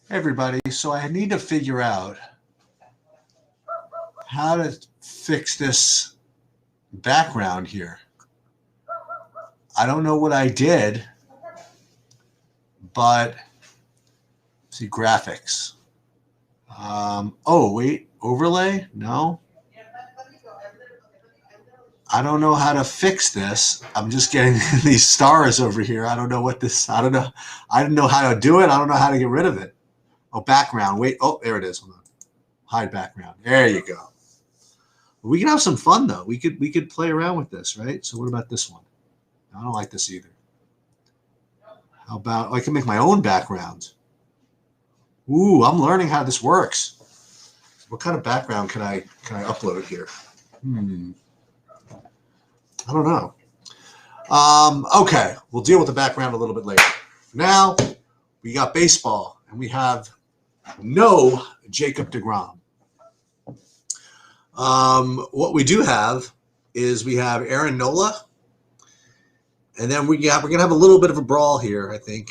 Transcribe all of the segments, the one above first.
Everybody, so I need to figure out how to fix this background here. I don't know what I did, but see graphics. Oh, wait, overlay? No. I don't know how to fix this. I'm just getting these stars over here. I don't know what this, I don't know. I didn't know how to do it. I don't know how to get rid of it. Oh, background. Wait. Oh, there it is. Hold on. Hide background. There you go. We can have some fun though. We could play around with this, right? So what about this one? I don't like this either. How about I can make my own background? Ooh, I'm learning how this works. What kind of background can I upload here? I don't know. Okay, we'll deal with the background a little bit later. Now we got baseball, and we have no Jacob deGrom. What we do have is we have Aaron Nola, and then we're gonna have a little bit of a brawl here, I think.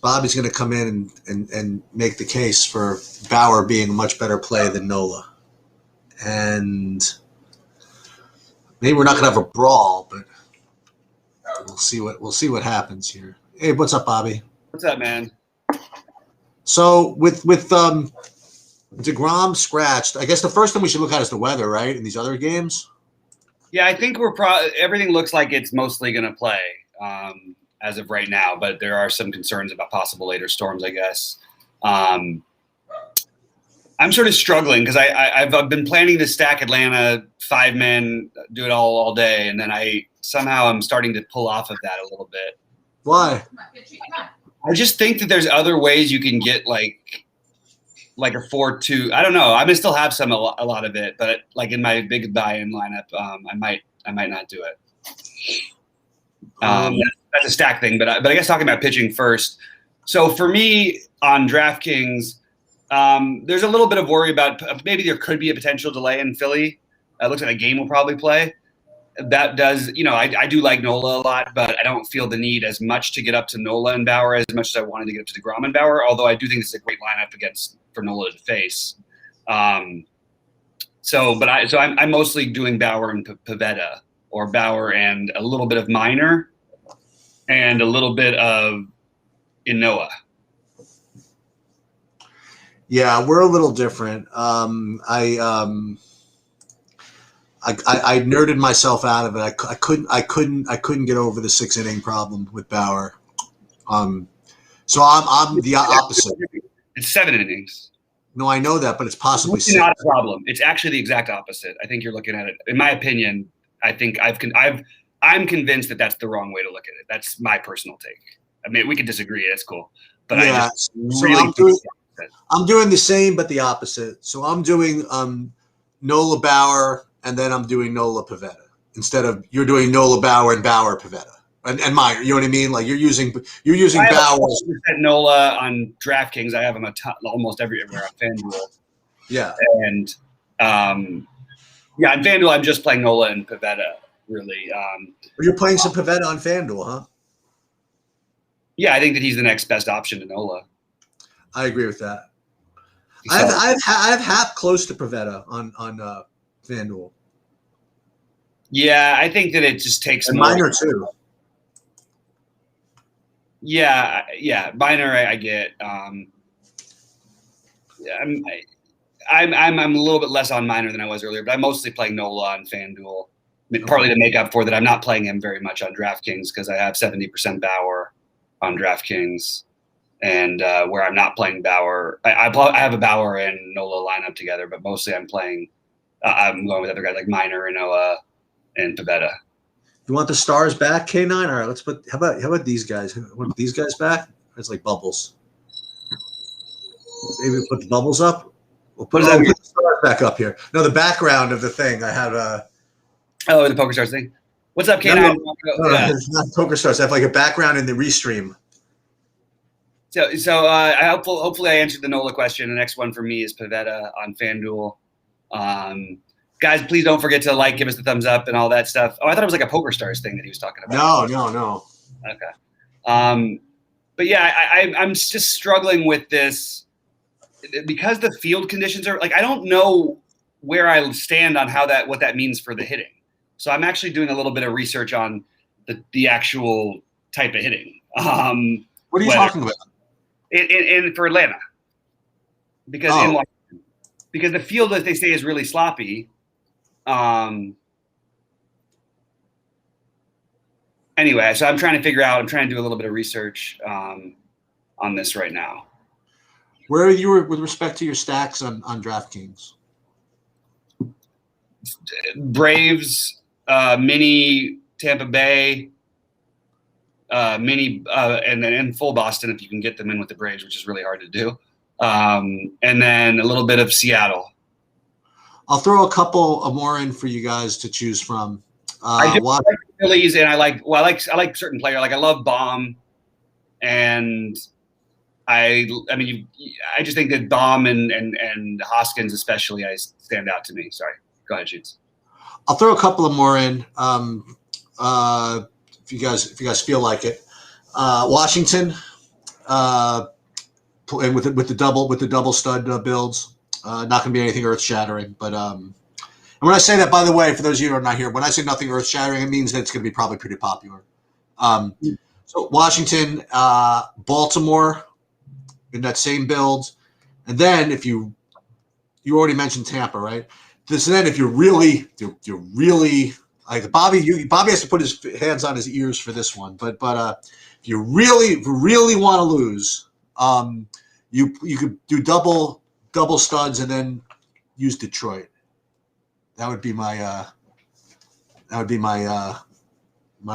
Bobby's gonna come in and make the case for Bauer being a much better play than Nola, and maybe we're not gonna have a brawl, but we'll see what happens here. Hey, what's up, Bobby? What's up, man? So with deGrom scratched, I guess the first thing we should look at is the weather, right? In these other games. Yeah, I think everything looks like it's mostly going to play as of right now, but there are some concerns about possible later storms, I guess. I'm sort of struggling because I've been planning to stack Atlanta 5 men, do it all day, and then I'm starting to pull off of that a little bit. Why? I just think that there's other ways you can get like a 4-2. I don't know. I may still have a lot of it, but like in my big buy-in lineup, I might not do it. That's a stack thing, but I guess talking about pitching first. So for me on DraftKings, there's a little bit of worry about maybe there could be a potential delay in Philly. It looks like a game will probably play. That does, I do like Nola a lot, but I don't feel the need as much to get up to Nola and Bauer as much as I wanted to get up to deGrom and Bauer, although I do think this is a great lineup for Nola to face. I'm mostly doing Bauer and Pivetta, or Bauer and a little bit of Minor and a little bit of Inoa. Yeah, we're a little different. I nerded myself out of it. I couldn't get over the 6-inning problem with Bauer. So I'm the opposite. It's 7 innings. No, I know that, but it's possibly it's not a problem. It's actually the exact opposite. I think you're looking at it. In my opinion, I think I'm convinced that that's the wrong way to look at it. That's my personal take. I mean, we could disagree. That's cool. But yeah, I'm doing the same, but the opposite. So I'm doing Nola Bauer, and then I'm doing Nola Pivetta instead of you're doing Nola Bauer and Bauer Pivetta and Minor. You know what I mean? Like you're using Bauer. Nola on DraftKings. I have him almost everywhere on FanDuel. Yeah, and on FanDuel I'm just playing Nola and Pivetta. Really, you're playing some Pivetta on FanDuel, huh? Yeah, I think that he's the next best option to Nola. I agree with that. So, I've half close to Pivetta on FanDuel. Yeah, I think that it just takes and Minor too. Yeah, Minor I get. I'm a little bit less on Minor than I was earlier, but I'm mostly playing Nola on FanDuel, partly to make up for that. I'm not playing him very much on DraftKings because I have 70% Bauer on DraftKings, and where I'm not playing Bauer, I have a Bauer and Nola lineup together, but mostly I'm going with other guys like Minor, Inoa, and Pivetta. You want the stars back, K9? All right, let's put. How about these guys? Want these guys back? It's like bubbles. Maybe we'll put the bubbles up. We'll put the stars back up here. No, the background of the thing. I have the Poker Stars thing. What's up, K9? No, it's not Poker Stars. I have like a background in the restream. So hopefully I answered the Nola question. The next one for me is Pivetta on FanDuel. Guys, please don't forget to give us the thumbs up and all that stuff. Oh, I thought it was like a Poker Stars thing that he was talking about. No. Okay. but yeah, I'm just struggling with this because the field conditions are like, I don't know where I stand on what that means for the hitting. So I'm actually doing a little bit of research on the actual type of hitting. What are you talking about? In for Atlanta, because in Washington, because the field, as they say, is really sloppy. Anyway, so I'm trying to do a little bit of research on this right now. Where are you with respect to your stacks on DraftKings? Braves, mini Tampa Bay, mini, and then in full Boston if you can get them in with the Braves, which is really hard to do. And then a little bit of Seattle. I'll throw a couple more in for you guys to choose from. I like Phillies, and I like certain players. Like I love Baum, and I just think that Baum and Hoskins especially stand out to me. Sorry, go ahead, Shoots. I'll throw a couple of more in if you guys feel like it. Washington, and with the double stud builds, not going to be anything earth shattering, but and when I say that, by the way, for those of you who are not here, when I say nothing earth shattering, it means that it's going to be probably pretty popular. So Washington, Baltimore, in that same build, and then if you already mentioned Tampa, right? Then if you're really like Bobby has to put his hands on his ears for this one, but if you really want to lose, you could do double studs and then use Detroit. That would be my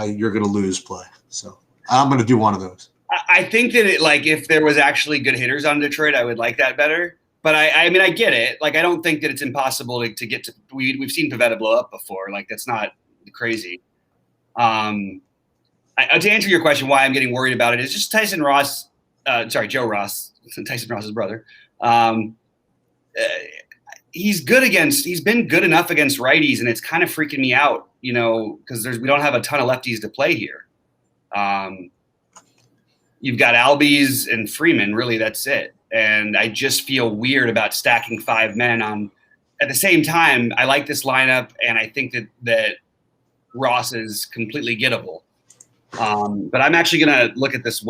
you're gonna lose play. So I'm gonna do one of those. I think that if there was actually good hitters on Detroit, I would like that better. But I mean, I get it. Like, I don't think that it's impossible to get to. We've seen Pivetta blow up before. Like, that's not crazy. To answer your question, why I'm getting worried about it is just Tyson Ross. Joe Ross, Tyson Ross's brother. He's been good enough against righties, and it's kind of freaking me out, because we don't have a ton of lefties to play here. You've got Albies and Freeman, really, that's it. And I just feel weird about stacking 5 men on. At the same time, I like this lineup, and I think that Ross is completely gettable. But I'm actually going to look at some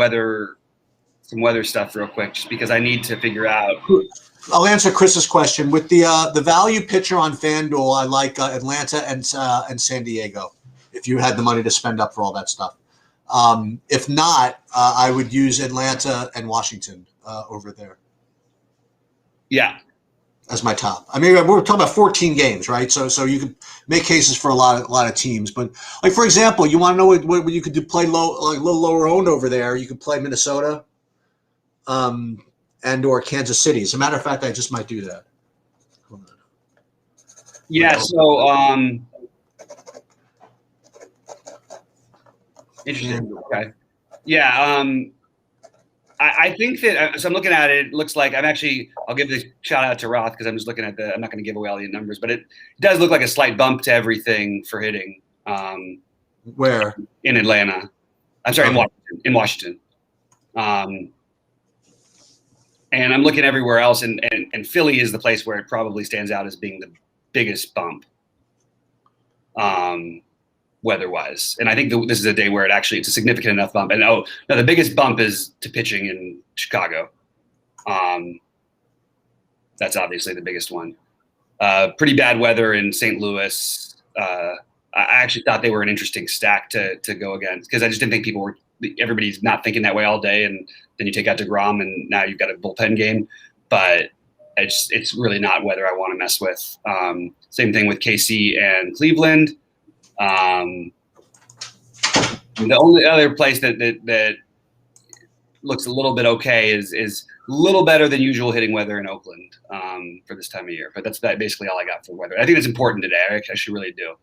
weather stuff real quick, just because I need to figure out. I'll answer Chris's question with the value pitcher on FanDuel. I like Atlanta and San Diego. If you had the money to spend up for all that stuff, if not, I would use Atlanta and Washington over there. Yeah, as my top. I mean, we're talking about 14 games, right? So you could make cases for a lot of teams. But like, for example, you want to know what you could do? Play low, like a little lower owned over there. You could play Minnesota. And or Kansas City. As a matter of fact, I just might do that. Hold on. Yeah. So interesting. Okay. Yeah. I think that. So I'm looking at it. It looks like I'll give the shout out to Roth because I'm just looking at I'm not going to give away all the numbers, but it does look like a slight bump to everything for hitting. Where? In Atlanta. I'm sorry, in Washington. And I'm looking everywhere else, and Philly is the place where it probably stands out as being the biggest bump, weather-wise. And I think this is a day where it's a significant enough bump. And the biggest bump is to pitching in Chicago. That's obviously the biggest one. Pretty bad weather in St. Louis. I actually thought they were an interesting stack to go against, because I just didn't think everybody's not thinking that way all day, and then you take out DeGrom, and now you've got a bullpen game. But it's really not weather I want to mess with. Same thing with KC and Cleveland. The only other place that looks a little bit okay is a little better than usual hitting weather in Oakland for this time of year. But that's basically all I got for weather. I think it's important today. I actually really do.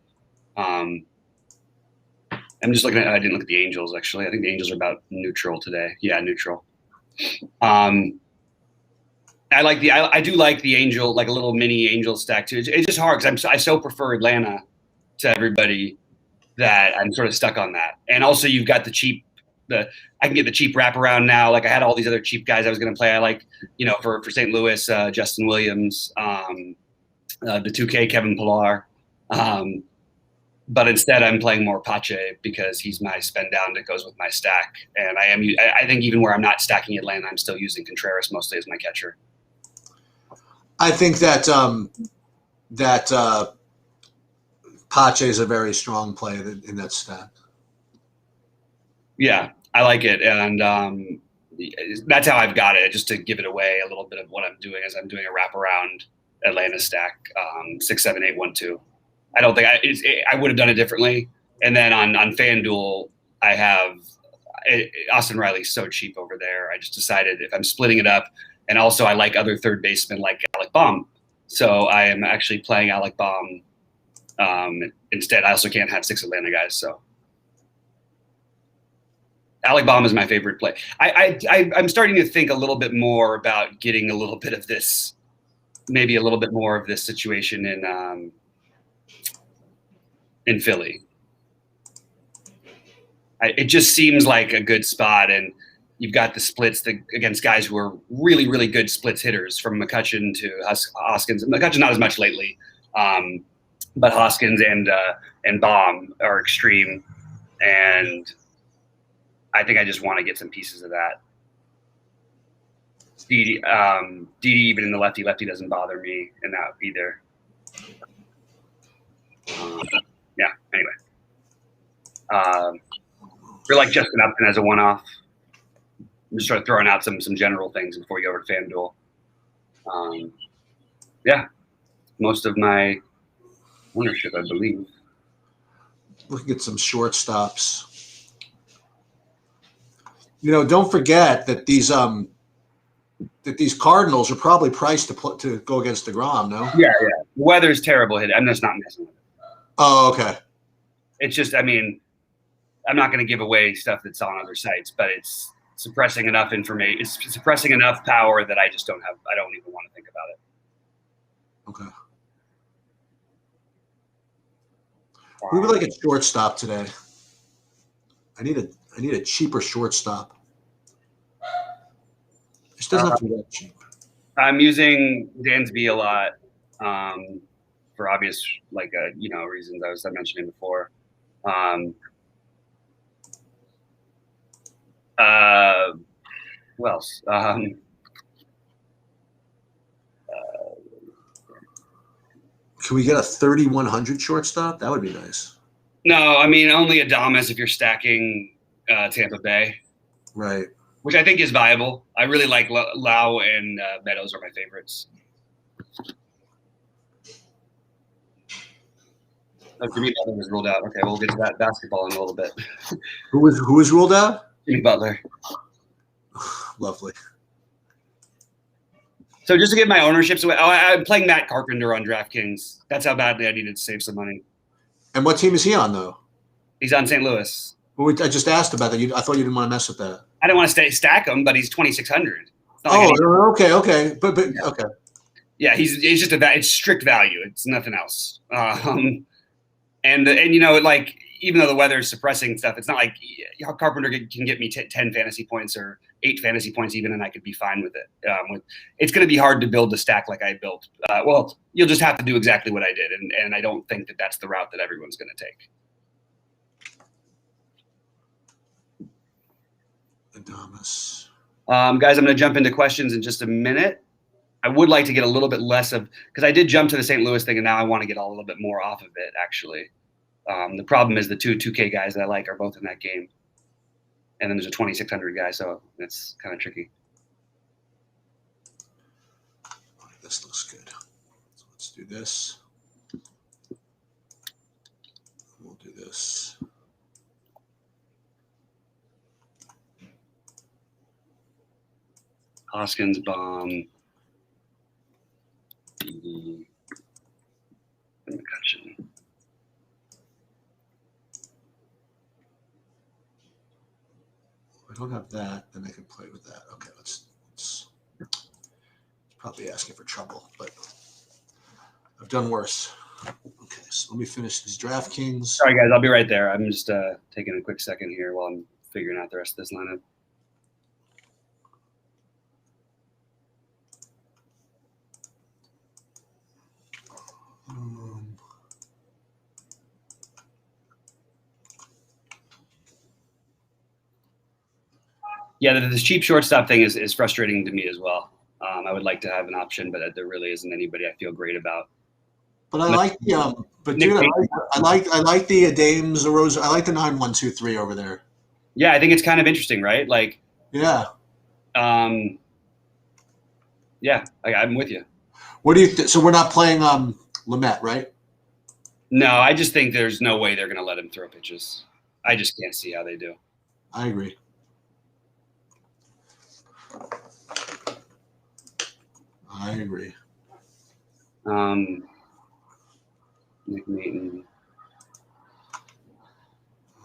I'm just looking at. I didn't look at the Angels actually. I think the Angels are about neutral today. Yeah, neutral. I do like the Angel, like a little mini Angel stack too. It's just hard because I so prefer Atlanta to everybody that I'm sort of stuck on that. And also you've got the cheap I can get the cheap wraparound now. Like I had all these other cheap guys I was going to play. I like, for St. Louis, Justin Williams, the 2K Kevin Pillar. But instead I'm playing more Pache because he's my spend down that goes with my stack. And I think even where I'm not stacking Atlanta, I'm still using Contreras mostly as my catcher. I think that Pache is a very strong play in that stack. Yeah, I like it. And that's how I've got it, just to give it away a little bit of what I'm doing as I'm doing a wraparound Atlanta stack, 6, 7, 8, 1, 2. I don't think I would have done it differently. And then on FanDuel, I have Austin Riley's so cheap over there. I just decided if I'm splitting it up, and also I like other third basemen like Alec Baum. So I am actually playing Alec Baum instead. I also can't have 6 Atlanta guys. So Alec Baum is my favorite play. I'm starting to think a little bit more about getting a little bit of this, maybe a little bit more of this situation in Philly. It just seems like a good spot, and you've got the splits against guys who are really, really good splits hitters, from McCutchen to Hoskins. McCutchen not as much lately, but Hoskins and Baum are extreme, and I think I just want to get some pieces of that. Didi even in the lefty doesn't bother me in that either. Yeah. Anyway, we're like Justin Upton as a one-off. I'm just sort of throwing out some general things before you go over to FanDuel. Yeah, most of my ownership, I believe. We can get some shortstops. Don't forget that these Cardinals are probably priced to go against DeGrom. No. Yeah. Weather's terrible. I'm just not messing with it. Oh, okay. It's just, I'm not going to give away stuff that's on other sites, but it's suppressing enough information. It's suppressing enough power that I just don't even want to think about it. Okay. Who would like a shortstop today? I need a cheaper shortstop. This doesn't have to be that cheap. I'm using Dansby a lot for obvious reasons I was mentioning before. Who else? Can we get a 3,100 shortstop? That would be nice. No, only Adames if you're stacking Tampa Bay. Right. Which I think is viable. I really like Lau and Meadows are my favorites. Jimmy Butler was ruled out. Okay, we'll get to that basketball in a little bit. Who was ruled out? Jimmy Butler. Lovely. So just to get my ownerships away, I'm playing Matt Carpenter on DraftKings. That's how badly I needed to save some money. And what team is he on, though? He's on St. Louis. Well, I just asked about that. I thought you didn't want to mess with that. I didn't want to stack him, but he's 2,600. Okay. But yeah. Okay. Yeah, he's just it's strict value. It's nothing else. And even though the weather is suppressing stuff, it's not like Carpenter can get me 10 fantasy points or 8 fantasy points even, and I could be fine with it. It's going to be hard to build a stack like I built. Well, you'll just have to do exactly what I did, and I don't think that that's the route that everyone's going to take. Adames. Guys, I'm going to jump into questions in just a minute. I would like to get a little bit less of, because I did jump to the St. Louis thing, and now I want to get a little bit more off of it, actually. The problem is the 2K guys that I like are both in that game. And then there's a 2,600 guy, so it's kind of tricky. This looks good. So let's do this. We'll do this. Hoskins, Baum, and McCutchen. If I don't have that, then I can play with that. Okay, let's probably asking for trouble, but I've done worse. Okay, so let me finish these DraftKings. Sorry, guys, I'll be right there. I'm just taking a quick second here while I'm figuring out the rest of this lineup. Yeah, the cheap shortstop thing is frustrating to me as well. I would like to have an option, but there really isn't anybody I feel great about. But I like the but dude, I like the Dames Rose. I like the 9-1-2-3 over there. Yeah, I think it's kind of interesting, right? Like, yeah, yeah, I'm with you. What do you? So we're not playing Lamet, right? No, I just think there's no way they're going to let him throw pitches. I just can't see how they do. I agree. Nick Maton.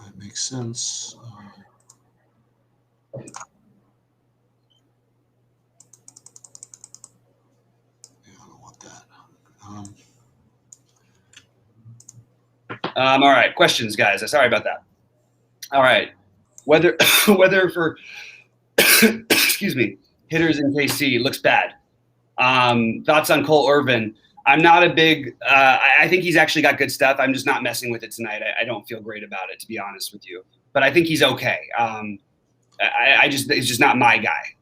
That makes sense. Yeah, I don't want that. All right, questions, guys. Sorry about that. All right, whether for excuse me, hitters in KC looks bad. Thoughts on Cole Irvin? I'm not a big. I think he's actually got good stuff. I'm just not messing with it tonight. I don't feel great about it, to be honest with you. But I think he's okay. It's just not my guy.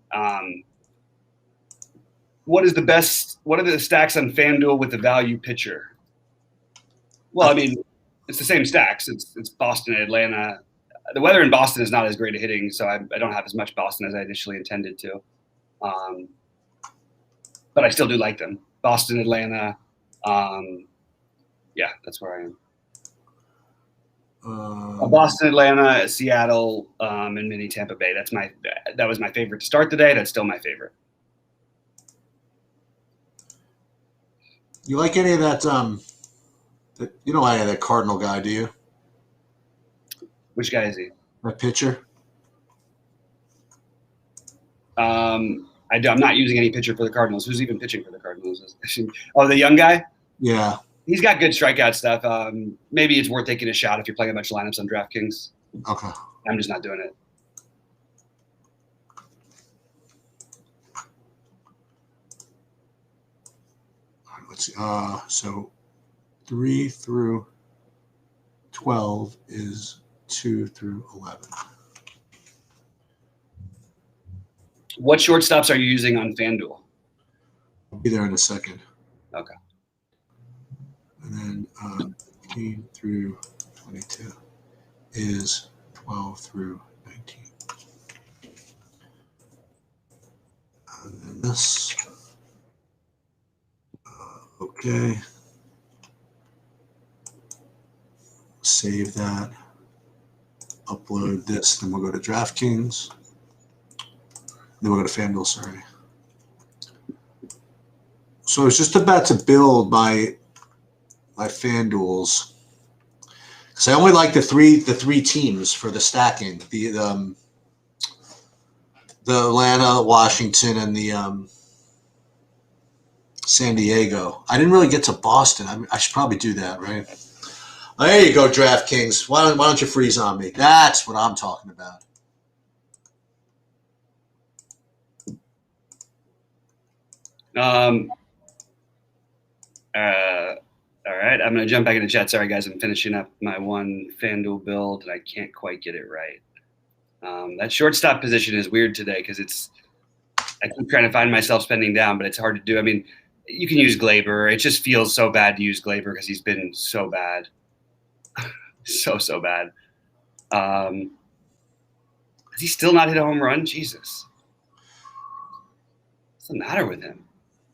What are the stacks on FanDuel with the value pitcher? Well, I mean, it's the same stacks. It's Boston and Atlanta. The weather in Boston is not as great at hitting, so I don't have as much Boston as I initially intended to. But I still do like them. Boston, Atlanta. Yeah, that's where I am. Boston, Atlanta, Seattle, and mini Tampa Bay. That was my favorite to start the day. That's still my favorite. You like any of that? You don't like that Cardinal guy, do you? Which guy is he? That pitcher. I do. I'm not using any pitcher for the Cardinals. Who's even pitching for the Cardinals? Oh, the young guy? Yeah. He's got good strikeout stuff. Maybe it's worth taking a shot if you're playing a bunch of lineups on DraftKings. Okay. I'm just not doing it. All right, let's see. So 3 through 12 is 2 through 11. What shortstops are you using on FanDuel? I'll be there in a second. Okay. And then 18 through 22 is 12 through 19. And then this. Okay. Save that. Upload this. Then we'll go to DraftKings. Then we'll go to FanDuel, sorry. So it's just about to build my FanDuels. Because I only like the three teams for the stacking. The Atlanta, Washington, and the San Diego. I didn't really get to Boston. I should probably do that, right? Oh, there you go, DraftKings. Why don't you freeze on me? That's what I'm talking about. All right, I'm going to jump back into chat. Sorry, guys, I'm finishing up my one FanDuel build, and I can't quite get it right. That shortstop position is weird today because I keep trying to find myself spending down, but it's hard to do. I mean, you can use Glaber. It just feels so bad to use Glaber because he's been so bad. so bad. Has he still not hit a home run? Jesus. What's the matter with him?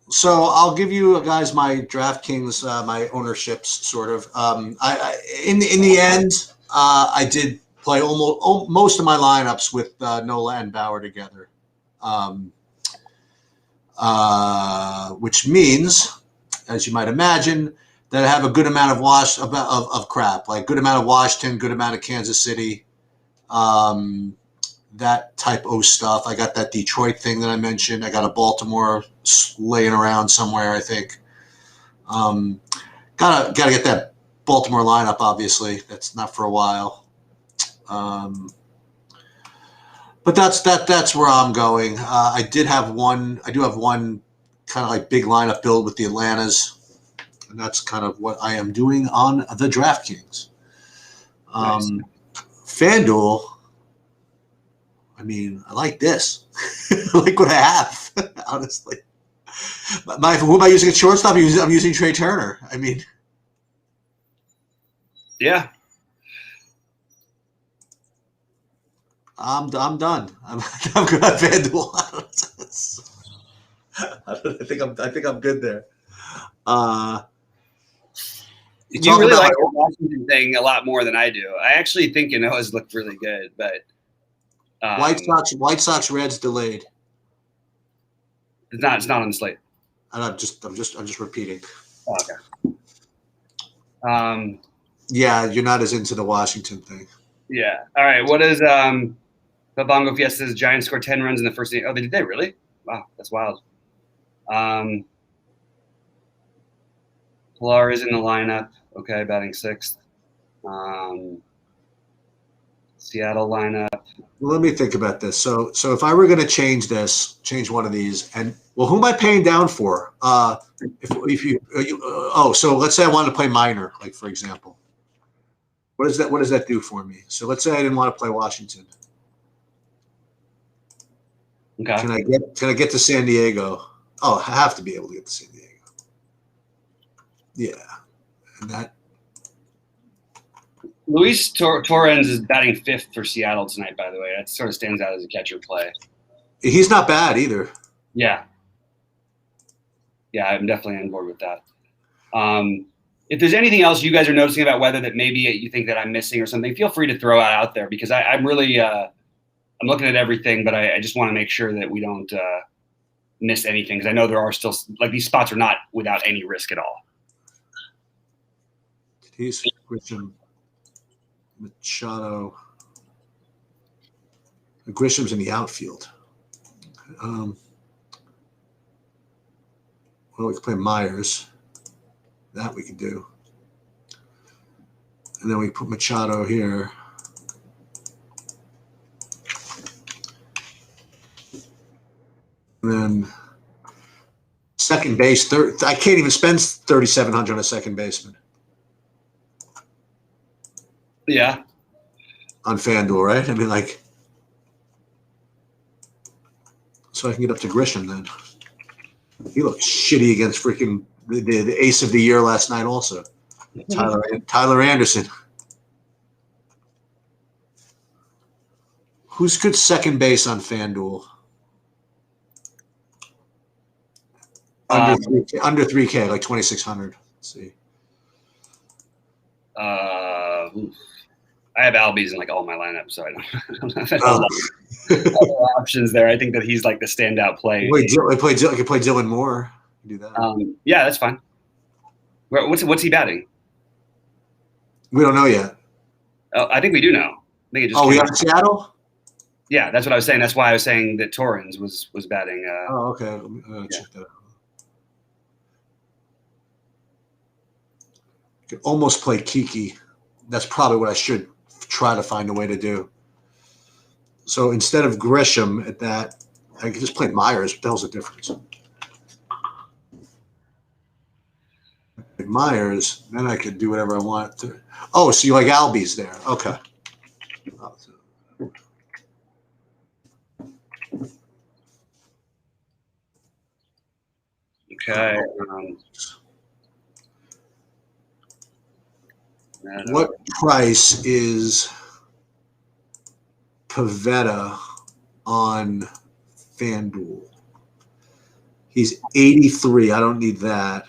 So I'll give you guys my DraftKings, my ownerships, sort of. In the end, I did play most of my lineups with Nola and Bauer together, which means, as you might imagine, that I have a good amount of crap, like good amount of Washington, good amount of Kansas City, that type of stuff. I got that Detroit thing that I mentioned. I got a Baltimore laying around somewhere, I think. Gotta get that Baltimore lineup, obviously. That's not for a while. But that's where I'm going. I do have one kind of like big lineup build with the Atlantas, and that's kind of what I am doing on the DraftKings. Nice. FanDuel, I mean, I like this. I like what I have, honestly. Who am I using at shortstop? I'm using Trey Turner. I mean, yeah. I'm done. I'm good at FanDuel. I think I'm good there. You really like the Washington thing a lot more than I do. I actually think Yanoa's looked really good, but White Sox Reds delayed. It's not on the slate. And I'm just repeating. Oh, okay. Yeah, you're not as into the Washington thing. Yeah. All right. What is the Bongo Fiesta's Giants scored 10 runs in the first inning? Oh, did they really? Wow, that's wild. Pilar is in the lineup. Okay, batting sixth. Seattle lineup. Well, let me think about this. So if I were going to change one of these, and well, who am I paying down for? If you so let's say I wanted to play minor, like for example. What does that do for me? So let's say I didn't want to play Washington. Okay. Can I get to San Diego? Oh, I have to be able to get to San Diego. Yeah, and that. Luis Torrens is batting fifth for Seattle tonight, by the way. That sort of stands out as a catcher play. He's not bad either. Yeah. Yeah, I'm definitely on board with that. If there's anything else you guys are noticing about weather that maybe you think that I'm missing or something, feel free to throw it out there because I'm really I'm looking at everything, but I just want to make sure that we don't miss anything because I know there are still like these spots are not without any risk at all. He's Grisham, Machado. Grisham's in the outfield. Well, we can play Myers. That we can do. And then we put Machado here. And then second base. I can't even spend 3,700 on a second baseman. Yeah. On FanDuel, right? I mean, like, so I can get up to Grisham then. He looked shitty against freaking the ace of the year last night also. Tyler Anderson. Who's good second base on FanDuel? Under 3K, like 2,600. Let's see. I have Albies in like all my lineups, so I don't have other options there. I think that he's like the standout play. I could play Dylan Moore. Do that. Yeah, that's fine. What's he batting? We don't know yet. Oh, I think we do know. I think it just we got Seattle? Yeah, that's what I was saying. That's why I was saying that Torrens was batting. Okay. Let me check that out. I could almost play Kiki. That's probably what I should try to find a way to do. So instead of Grisham at that, I could just play Myers. What the hell's the difference? Myers, then I could do whatever I want to. Oh, so you like Albies there? Okay. Okay. What price is Pivetta on FanDuel? He's 83. I don't need that.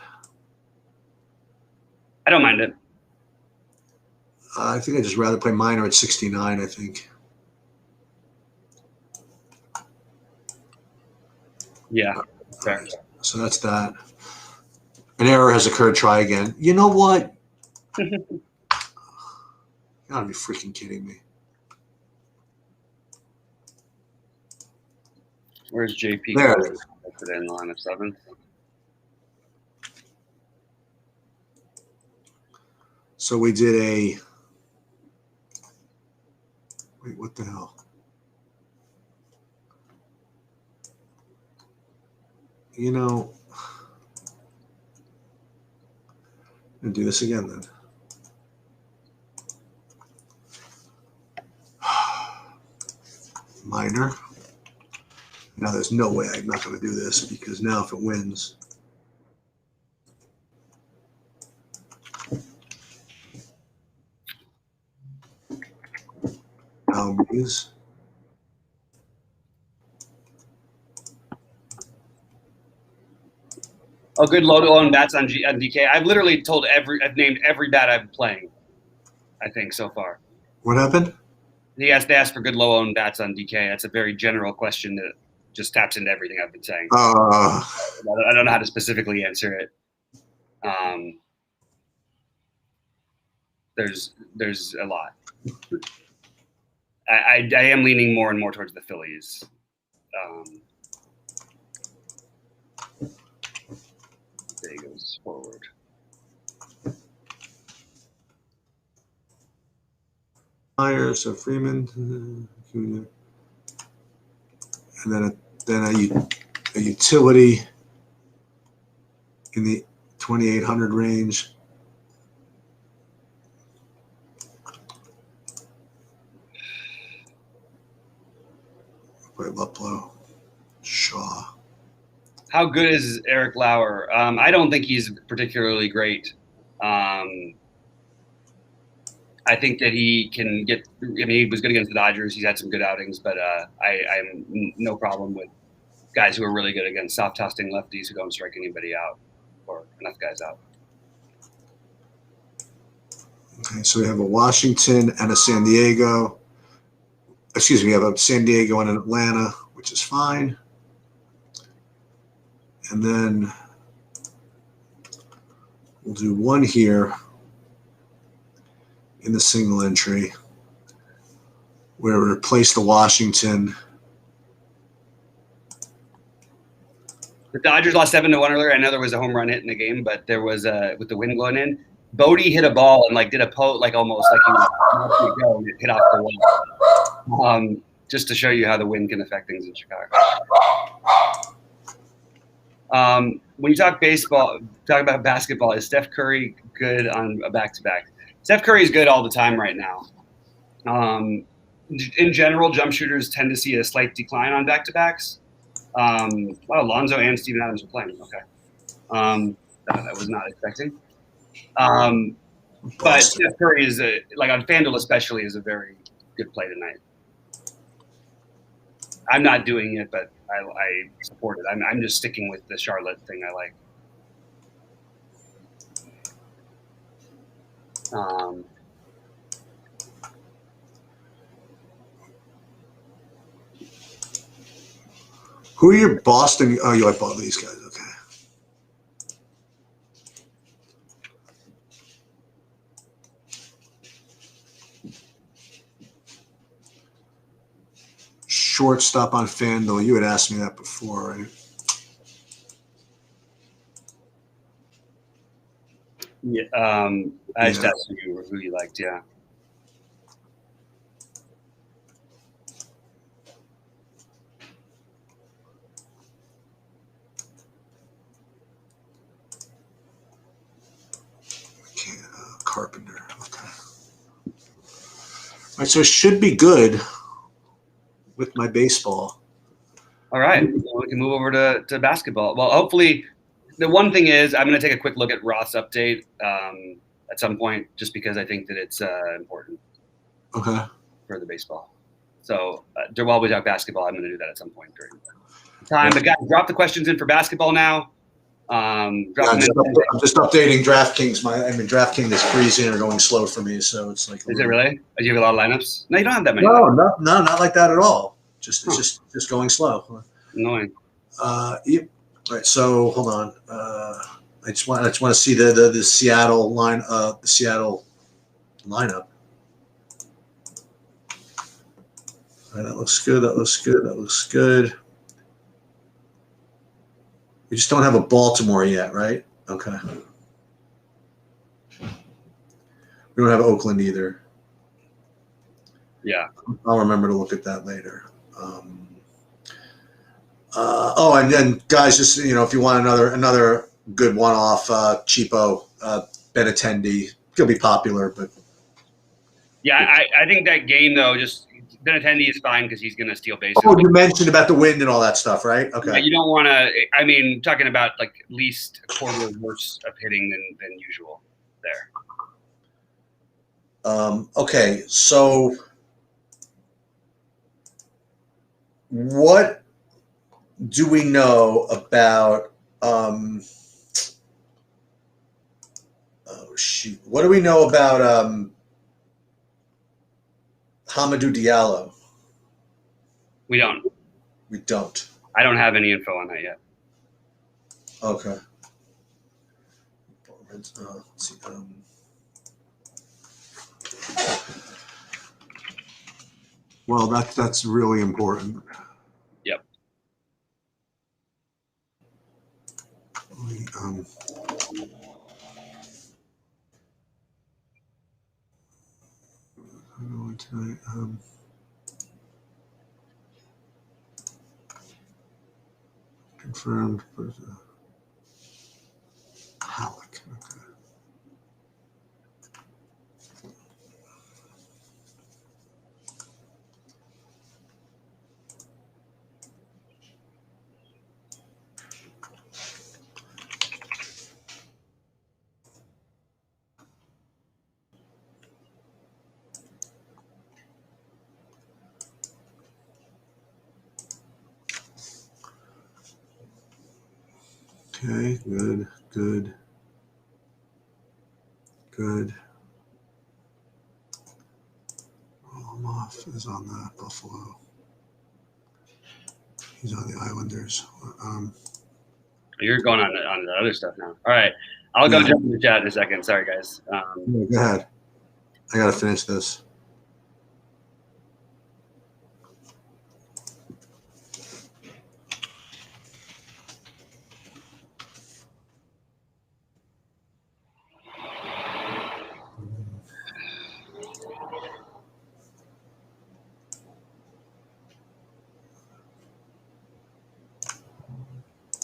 I don't mind it. I think I'd just rather play minor at 69, I think. Yeah, fair. So that's that. An error has occurred. Try again. You know what? You gotta be freaking kidding me. Where's JP? There it is. Today in the line of 7th. So we did a. Wait, what the hell? You know, and do this again then. Minor. Now there's no way I'm not going to do this because now if it wins. Now Muse. Oh, good low to own bats on DK. I've literally I've named every bat I'm playing, I think, so far. What happened? He has to ask for good low own bats on DK. That's a very general question that just taps into everything I've been saying. I don't know how to specifically answer it. There's a lot. I am leaning more and more towards the Phillies. There he goes forward. Myers, so Freeman, and then a utility in the 2,800 range. Play Luplow, Shaw. How good is Eric Lauer? I don't think he's particularly great. I think that he can get. I mean, he was good against the Dodgers. He's had some good outings, but I'm no problem with guys who are really good against soft tossing lefties who don't strike anybody out or enough guys out. Okay, so we have a Washington and a San Diego. Excuse me, we have a San Diego and an Atlanta, which is fine. And then we'll do one here in the single entry where we replace the Washington. The Dodgers lost 7-1 earlier. I know there was a home run hit in the game, but there was with the wind blowing in. Bodie hit a ball and did a almost like he was go and it hit off the wall. Just to show you how the wind can affect things in Chicago. When you talk baseball, talk about basketball, is Steph Curry good on a back-to-back? Steph Curry is good all the time right now. In general, jump shooters tend to see a slight decline on back-to-backs. Alonzo and Steven Adams are playing. Okay. That I was not expecting. But Steph Curry is on FanDuel especially is a very good play tonight. I'm not doing it, but I support it. I'm just sticking with the Charlotte thing I like. Who are your Boston? Oh, you like both of these guys. Okay. Shortstop on FanDuel. You had asked me that before, right? Yeah. I just asked you who you liked. Yeah. Carpenter. Okay. All right, so it should be good with my baseball. All right, we can move over to basketball. Well, hopefully, the one thing is I'm going to take a quick look at Roth's update at some point, just because I think that it's important. Okay. For the baseball. So while we talk basketball, I'm going to do that at some point during the time. But guys, drop the questions in for basketball now. I'm just updating DraftKings. DraftKings is freezing or going slow for me, so it's like. Is it really? Do you have a lot of lineups? No, you don't have that many. No, not like that at all. It's just going slow. Annoying. Yep. All right, so hold on. I just want to see the Seattle line. The Seattle lineup. All right, that looks good. That looks good. We just don't have a Baltimore yet, right? Okay. We don't have Oakland either. Yeah. I'll remember to look at that later. And then guys, just if you want another good one-off cheapo Benintendi, he'll be popular, but Yeah, I think that game though, just Benintendi is fine because he's going to steal bases. Oh, you mentioned about the wind and all that stuff, right? Okay. Yeah, you don't want to. I mean, talking about like at least a quarter worse of hitting than usual there. Okay, so what do we know about? Oh shoot! What do we know about Hamidou Diallo? We don't. We don't. I don't have any info on that yet. Okay. Let's see. Well, that's really important. Yep. Confirmed. Halleck. Okay. Okay, good. Olmoff is on the Buffalo. He's on the Islanders. You're going on the other stuff now. All right, I'll go jump in the chat in a second. Sorry, guys. Go ahead. I got to finish this.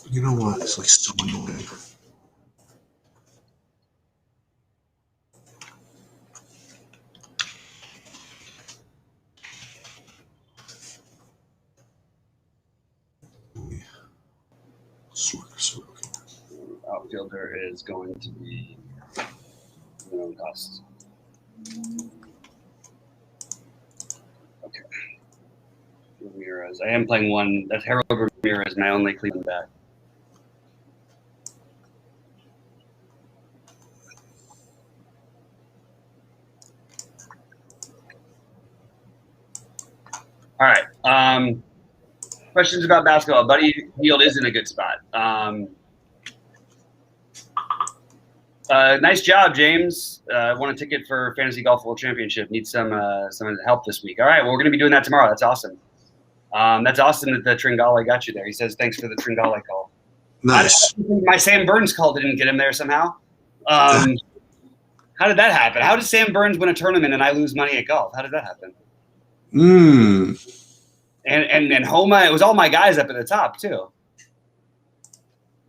You know what? It's like so annoying. Outfielder is going to be dust. Okay. Ramirez. I am playing one. That's Harold Ramirez, my only Cleveland bat. All right. Questions about basketball. Buddy Hield is in a good spot. Nice job, James. Won a ticket for Fantasy Golf World Championship. Need some help this week. All right. Well, we're going to be doing that tomorrow. That's awesome. That's awesome that the Tringale got you there. He says thanks for the Tringale call. Nice. My Sam Burns call didn't get him there somehow. How did that happen? How did Sam Burns win a tournament and I lose money at golf? How did that happen? And Homa, it was all my guys up at the top too.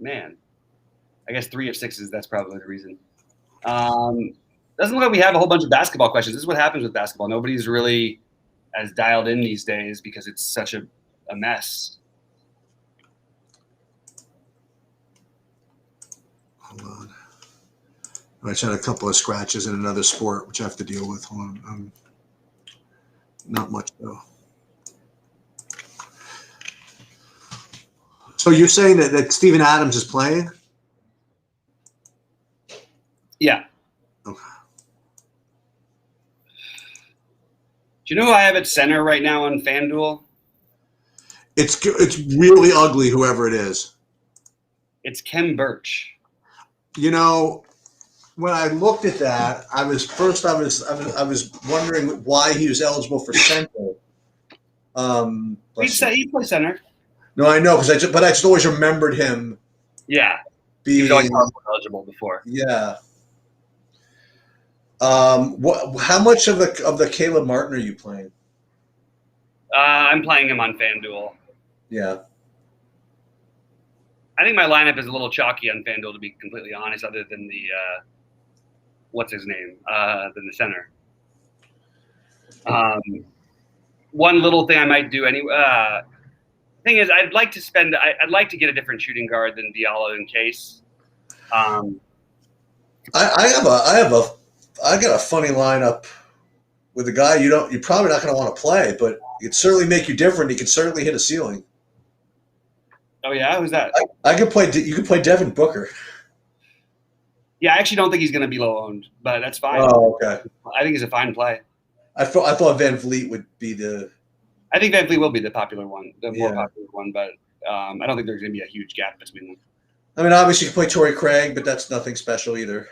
Man, I guess 3 of 6s. That's probably the reason. Doesn't look like we have a whole bunch of basketball questions. This is what happens with basketball. Nobody's really as dialed in these days because it's such a mess. Hold on. I just had a couple of scratches in another sport, which I have to deal with. Hold on. Not much though. So you're saying that Steven Adams is playing? Yeah. Okay. Do you know who I have at center right now on FanDuel? It's really ugly, whoever it is. It's Kem Birch. You know, when I looked at that, I was wondering why he was eligible for center. He plays center. No, I know because I just always remembered him. Yeah, being he was always eligible before. Yeah. How much of the Caleb Martin are you playing? I'm playing him on FanDuel. Yeah. I think my lineup is a little chalky on FanDuel, to be completely honest, other than the what's his name, than the center. One little thing I might do anyway. Thing is, I'd like to get a different shooting guard than Diallo in case. I got a funny lineup with a guy you're probably not going to want to play, but it could certainly make you different. He could certainly hit a ceiling. Oh yeah, who's that? I could play. You could play Devin Booker. Yeah, I actually don't think he's going to be low owned, but that's fine. Oh, okay. I think he's a fine play. I thought Van Vliet would be the. I think Van Vliet will be the popular one, the more popular one, but I don't think there's going to be a huge gap between them. I mean, obviously you can play Torrey Craig, but that's nothing special either.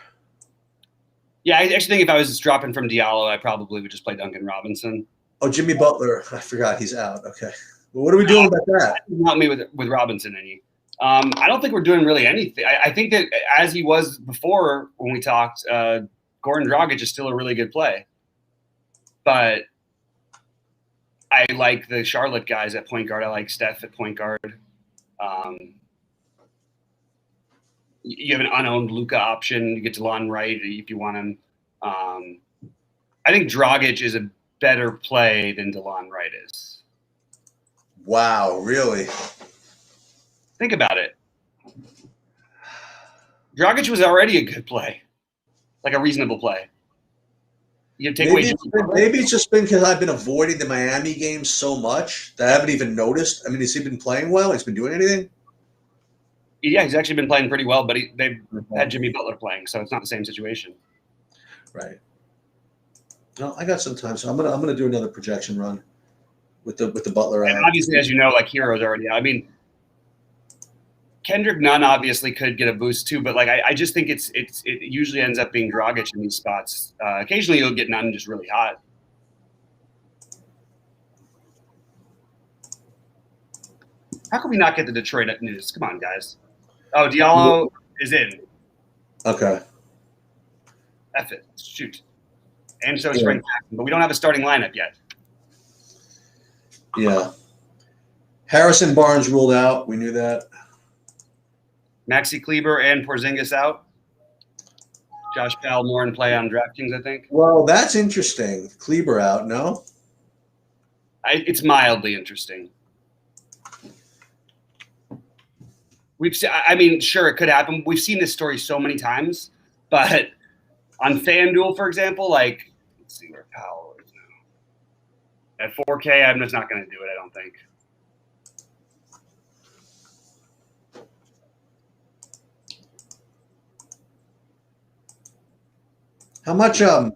Yeah, I actually think if I was dropping from Diallo, I probably would just play Duncan Robinson. Oh, Jimmy Butler. I forgot he's out. Okay. Well, what are we doing about that? Help me with Robinson any. I don't think we're doing really anything. I think that as he was before when we talked, Goran Dragic is still a really good play. But I like the Charlotte guys at point guard. I like Steph at point guard. You have an unowned Luka option. You get DeLon Wright if you want him. I think Dragic is a better play than DeLon Wright is. Wow, really? Think about it. Dragic was already a good play, like a reasonable play. You take maybe it's just been because I've been avoiding the Miami games so much that I haven't even noticed. I mean, has he been playing well? He's been doing anything? Yeah, he's actually been playing pretty well, but they've had Jimmy Butler playing, so it's not the same situation. Right. No, I got some time, so I'm gonna do another projection run with the Butler. And obviously, as you know, like Hero's already out. I mean, Kendrick Nunn obviously could get a boost too, but like I just think it usually ends up being Dragic in these spots. Occasionally, you'll get Nunn just really hot. How can we not get the Detroit news? Come on, guys. Oh, Diallo is in. Okay. F it. Shoot. And so is Frank Jackson, but we don't have a starting lineup yet. Yeah. Harrison Barnes ruled out. We knew that. Maxi Kleber and Porzingis out. Josh Powell more in play on DraftKings, I think. Well, that's interesting. Kleber out, no? It's mildly interesting. I mean, sure, it could happen. We've seen this story so many times, but on FanDuel, for example, like, let's see where Powell is now. At 4K, I'm just not going to do it, I don't think. How much? I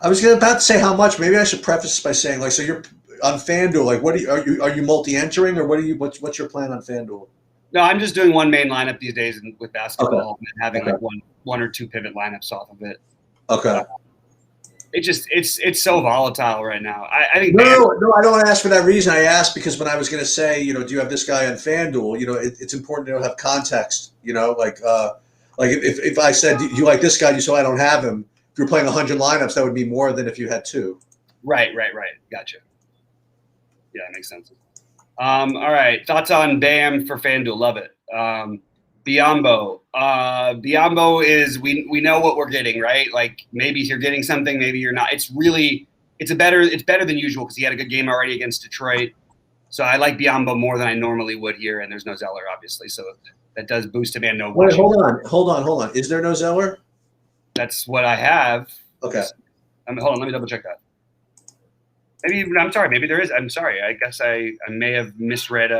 was about to say how much. Maybe I should preface this by saying, like, so you're on FanDuel. Like, what are you multi-entering, or what's your plan on FanDuel? No, I'm just doing one main lineup these days with basketball and having like one or two pivot lineups off of it. Okay. It's so volatile right now. I think no, I don't ask for that reason. I asked because when I was going to say, do you have this guy on FanDuel? It's important to have context. Like if I said, do you like this guy? You said I don't have him. If you're playing 100 lineups, that would be more than if you had two. Right. Gotcha. Yeah, that makes sense. All right. Thoughts on Bam for FanDuel? Love it. Biyombo. Biyombo is we know what we're getting, right? Like maybe you're getting something, maybe you're not. It's better than usual because he had a good game already against Detroit. So I like Biyombo more than I normally would here, and there's no Zeller, obviously. So that does boost him and no. Wait, hold on. Is there no Zeller? That's what I have. Okay. Hold on, let me double check that. I'm sorry. Maybe there is. I'm sorry. I guess I may have misread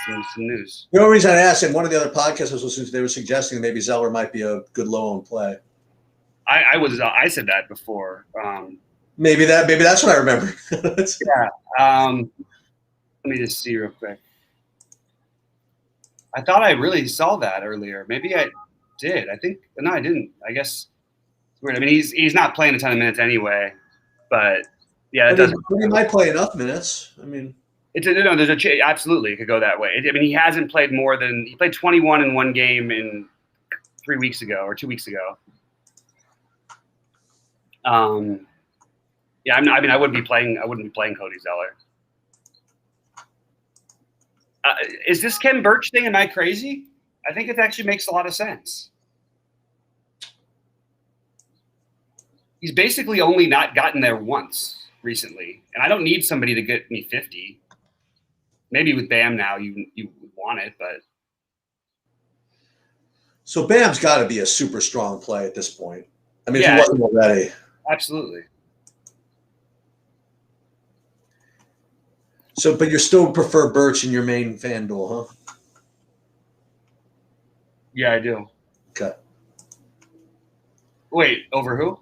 some news. The only reason I asked, in one of the other podcasts I was listening to, they were suggesting maybe Zeller might be a good low-owned play. I said that before. Maybe that's what I remember. Yeah. Let me just see real quick. I thought I really saw that earlier. Maybe I did. I didn't. I guess it's weird. I mean, he's not playing a ton of minutes anyway, but yeah, it doesn't. He might play enough minutes. I mean, absolutely it could go that way. I mean, he hasn't played he played 21 in one game in 3 weeks ago or 2 weeks ago. Yeah, I wouldn't be playing Cody Zeller. Is this Ken Birch thing? Am I crazy? I think it actually makes a lot of sense. He's basically only not gotten there once recently, and I don't need somebody to get me 50. Maybe with Bam now you want it, but So Bam's got to be a super strong play at this point. I mean, yeah, if he wasn't already. Absolutely. So, but you still prefer Birch in your main FanDuel, huh? Yeah, I do. Okay. Wait, over who?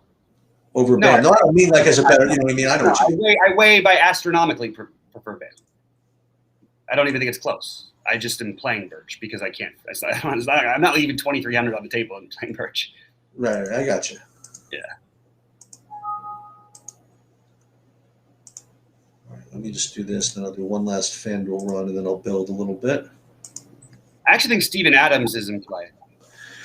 Over Bam. No, I don't mean like as a better. You know what I mean? I know what you mean. I way by astronomically prefer Bam. I don't even think it's close. I just am playing Birch because I can't. I'm not leaving 2,300 on the table and playing Birch. Right. I got you. Yeah. All right. Let me just do this. Then I'll do one last FanDuel run, and then I'll build a little bit. I actually think Steven Adams is in play.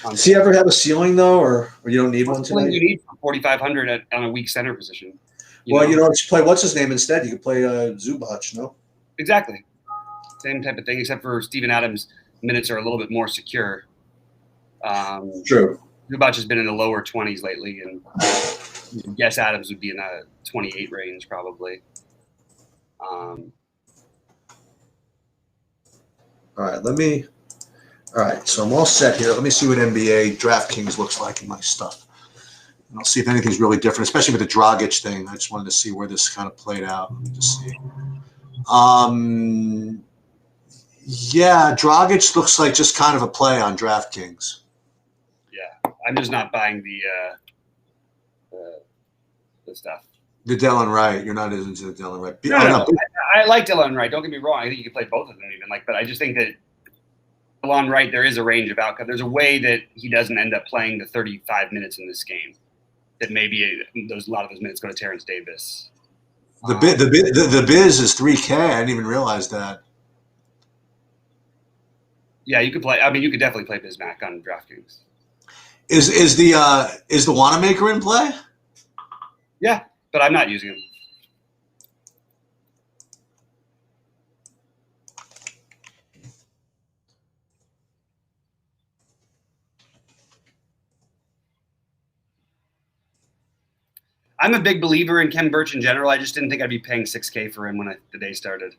Does he ever have a ceiling though, or you don't need one today? You need 4,500 on a weak center position. You just play what's his name instead. You could play Zubac, no? Exactly. Same type of thing, except for Steven Adams' minutes are a little bit more secure. True. Zubac has been in the lower 20s lately, and I guess Adams would be in the 28 range probably. All right, so I'm all set here. Let me see what NBA DraftKings looks like in my stuff. And I'll see if anything's really different, especially with the Dragic thing. I just wanted to see where this kind of played out. Let me just see. Yeah, Dragic looks like just kind of a play on DraftKings. Yeah, I'm just not buying the stuff. The Delon Wright, you're not as into the Delon Wright. No. I like Delon Wright. Don't get me wrong. I think you can play both of them even. But I just think that Delon Wright, there is a range of outcome. There's a way that he doesn't end up playing the 35 minutes in this game. That maybe a lot of those minutes go to Terrence Davis. The biz is 3K. I didn't even realize that. Yeah, you could play. I mean, you could definitely play Bismack on DraftKings. Is the Wanamaker in play? Yeah, but I'm not using him. I'm a big believer in Ken Birch in general. I just didn't think I'd be paying $6K for him when the day started.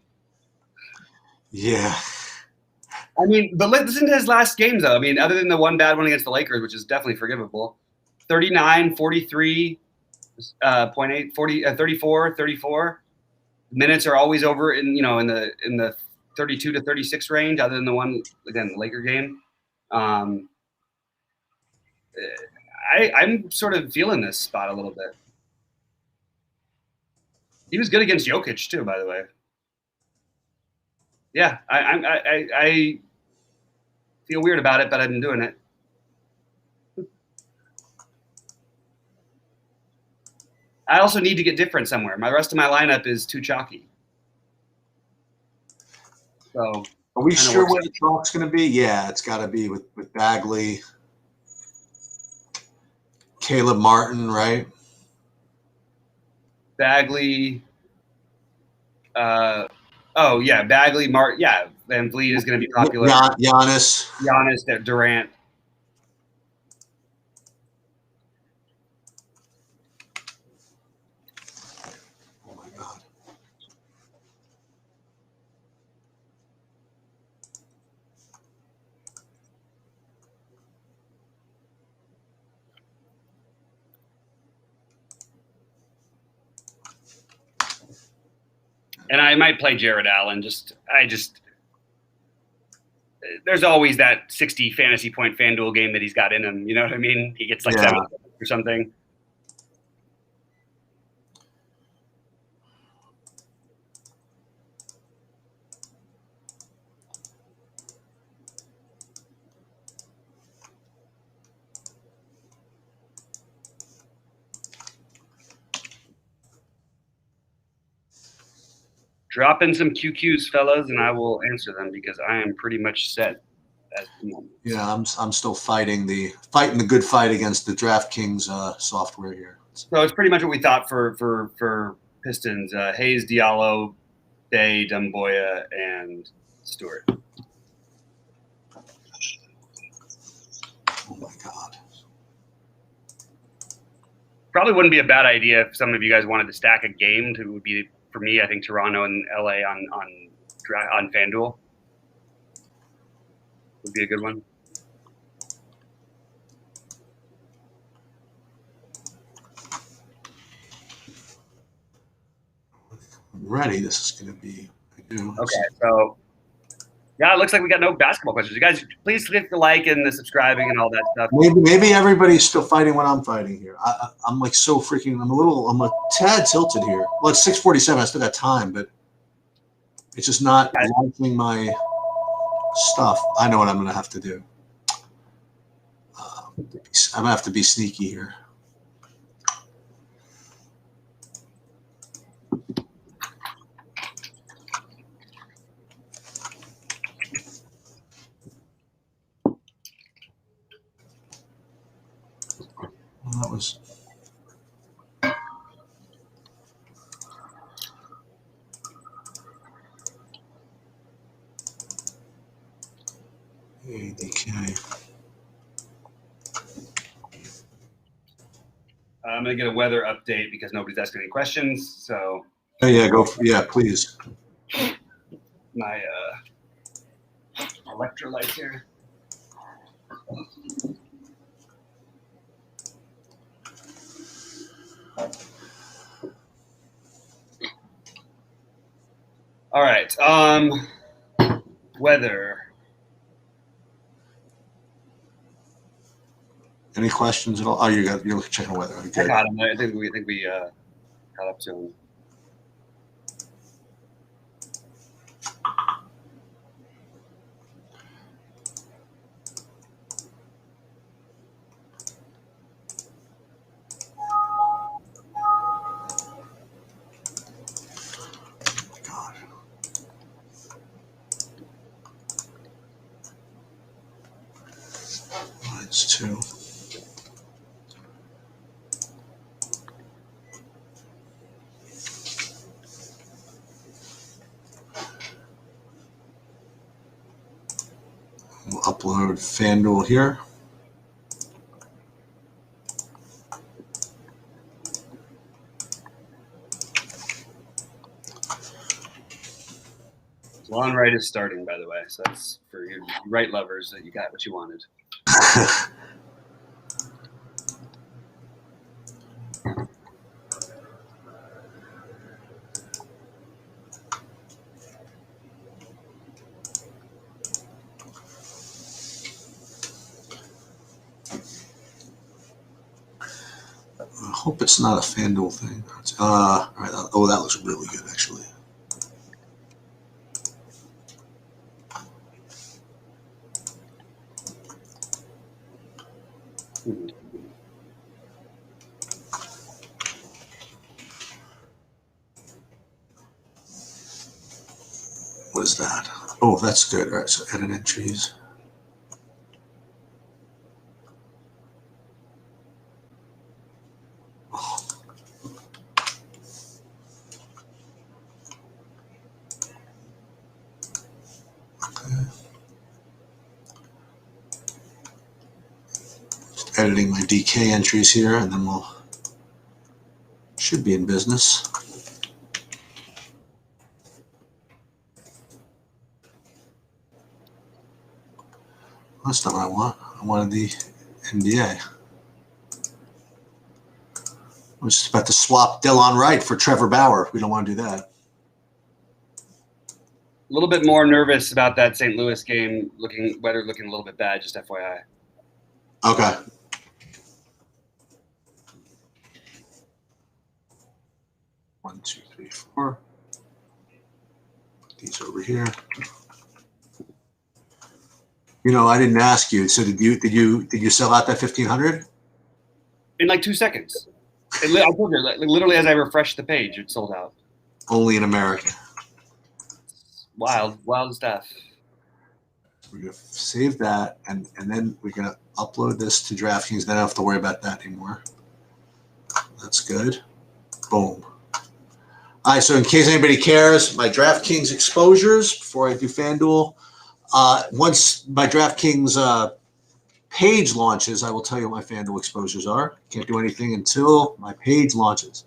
Yeah. I mean, but listen to his last games, though. I mean, other than the one bad one against the Lakers, which is definitely forgivable, 39, 43, 0.8, 40, 34, 34. Minutes are always over in the 32 to 36 range, other than the one, again, the Laker game. I'm sort of feeling this spot a little bit. He was good against Jokic too, by the way. Yeah, I feel weird about it, but I've been doing it. I also need to get different somewhere. The rest of my lineup is too chalky. So, are we sure where the chalk's going to be? Yeah, it's got to be with Bagley, Caleb Martin, right? Bagley. Bagley, Martin. Yeah, Van Vliet is going to be popular. Giannis, Durant. Oh my God. And I might play Jared Allen. There's always that 60 fantasy point FanDuel game that he's got in him. You know what I mean? He gets 7 or something. Drop in some QQs, fellas, and I will answer them because I am pretty much set at the moment. Yeah, I'm still fighting the good fight against the DraftKings software here. So it's pretty much what we thought for Pistons: Hayes, Diallo, Day, Dumboya, and Stewart. Oh my God. Probably wouldn't be a bad idea if some of you guys wanted to stack a game. It would be, for me, I think Toronto and LA on FanDuel would be a good one. I'm ready. This is going to be. Okay, so yeah, it looks like we got no basketball questions. You guys, please hit the like and the subscribing and all that stuff. Maybe everybody's still fighting what I'm fighting here. I'm like so freaking. I'm a tad tilted here. Well, it's 6:47. I still got time, but it's just not launching my stuff. I know what I'm going to have to do. I'm going to have to be sneaky here. Well, that was. ADK. I'm going to get a weather update because nobody's asking any questions. So. Oh, yeah, go. Yeah, please. My electrolytes here. All right. Weather. Any questions at all? Oh, you're checking weather. Okay. I got him. I think we got up to him. It's 2. We'll upload FanDuel here. Lawn right is starting, by the way, so that's for your right lovers that you got what you wanted. I hope it's not a FanDuel thing. All right. Oh, that looks really good, actually. What is that? Oh, that's good. All right, so edit entries. Editing my DK entries here, and then we'll should be in business. That's not what I want. I wanted the NBA. I was just about to swap Delon Wright for Trevor Bauer. We don't want to do that. A little bit more nervous about that St. Louis game. Weather looking a little bit bad. Just FYI. Okay. One, two, three, 4. Put these over here. You know, I didn't ask you. So did you sell out that 1,500 in like 2 seconds? I told you, literally as I refreshed the page, it sold out. Only in America. Wild stuff. We're gonna save that, and then we're gonna upload this to DraftKings. Then I don't have to worry about that anymore. That's good. Boom. All right, so in case anybody cares, my DraftKings exposures before I do FanDuel. Once my DraftKings page launches, I will tell you what my FanDuel exposures are. Can't do anything until my page launches,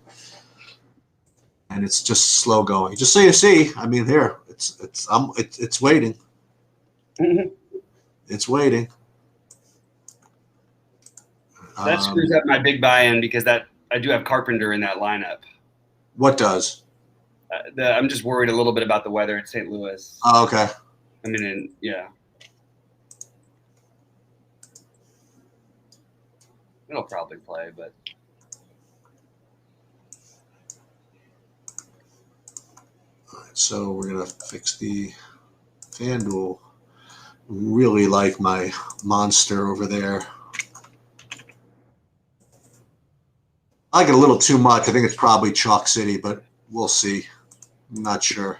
and it's just slow going. Just so you see, I mean, here it's waiting. It's waiting. That screws up my big buy-in because I do have Carpenter in that lineup. What does? I'm just worried a little bit about the weather in St. Louis. Oh, okay. I mean, yeah. It'll probably play, but. All right, so we're going to fix the FanDuel. Really like my monster over there. I like it a little too much. I think it's probably Chalk City, but we'll see. I'm not sure.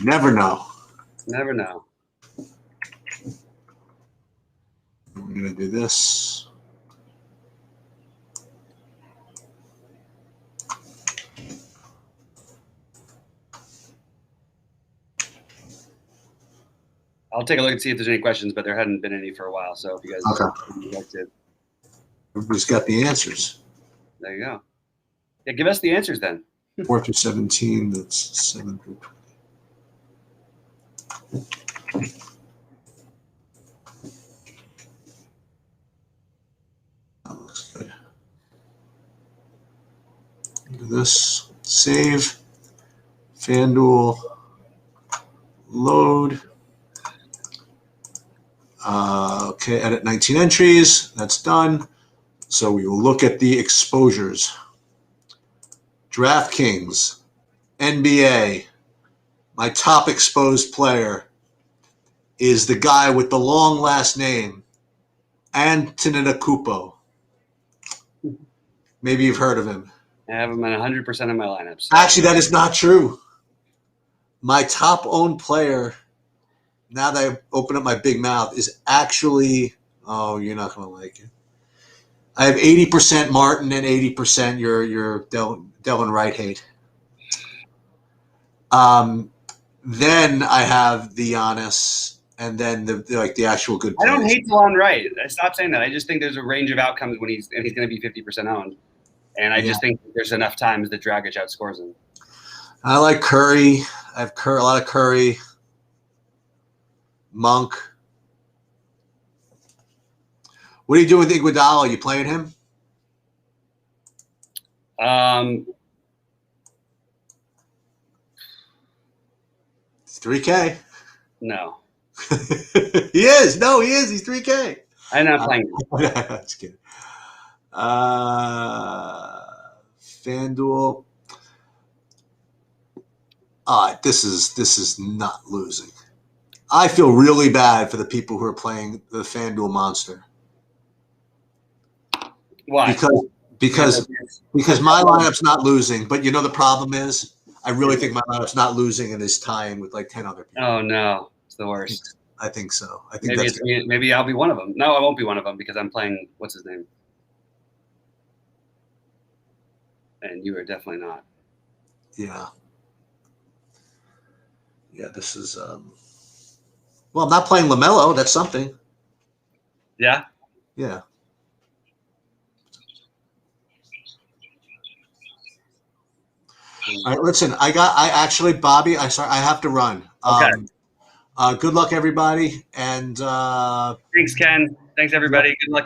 Never know. Never know. We're going to do this. I'll take a look and see if there's any questions, but there hadn't been any for a while. So if you guys would like to. Everybody's got the answers. There you go. Yeah, give us the answers then. 4 through 17, that's 7 through 20. That looks good. Do this. Save. FanDuel. Load. Okay, edit 19 entries. That's done. So we will look at the exposures. DraftKings, NBA. My top exposed player is the guy with the long last name, Antetokounmpo. Maybe you've heard of him. I have him in 100% of my lineups. Actually, that is not true. My top owned player, now that I open up my big mouth, is actually, oh, you're not going to like it. I have 80% Martin and 80% your Delon Wright-Haight. Then I have the Giannis, and then the actual good players. I don't hate Delon Wright. Stop saying that. I just think there's a range of outcomes when he's going to be 50% owned, and I just think there's enough times that Dragic outscores him. I like Curry. I have a lot of Curry. Monk. What are you doing with Iguodala? You playing him? It's 3K. No. He is. No, he is. He's 3K. I'm not playing. That's good. FanDuel. This is not losing. I feel really bad for the people who are playing the FanDuel monster. Why? Because my lineup's not losing, but you know the problem is I really think my lineup's not losing and is tying with like 10 other people. Oh no, it's the worst. I think so. I think maybe I'll be one of them. No, I won't be one of them because I'm playing what's his name. And you are definitely not. Yeah. Yeah, this is well, I'm not playing LaMelo. That's something. Yeah? Yeah. All right, listen, Bobby, I have to run. Okay. Good luck, everybody. And thanks, Ken. Thanks, everybody. Good luck.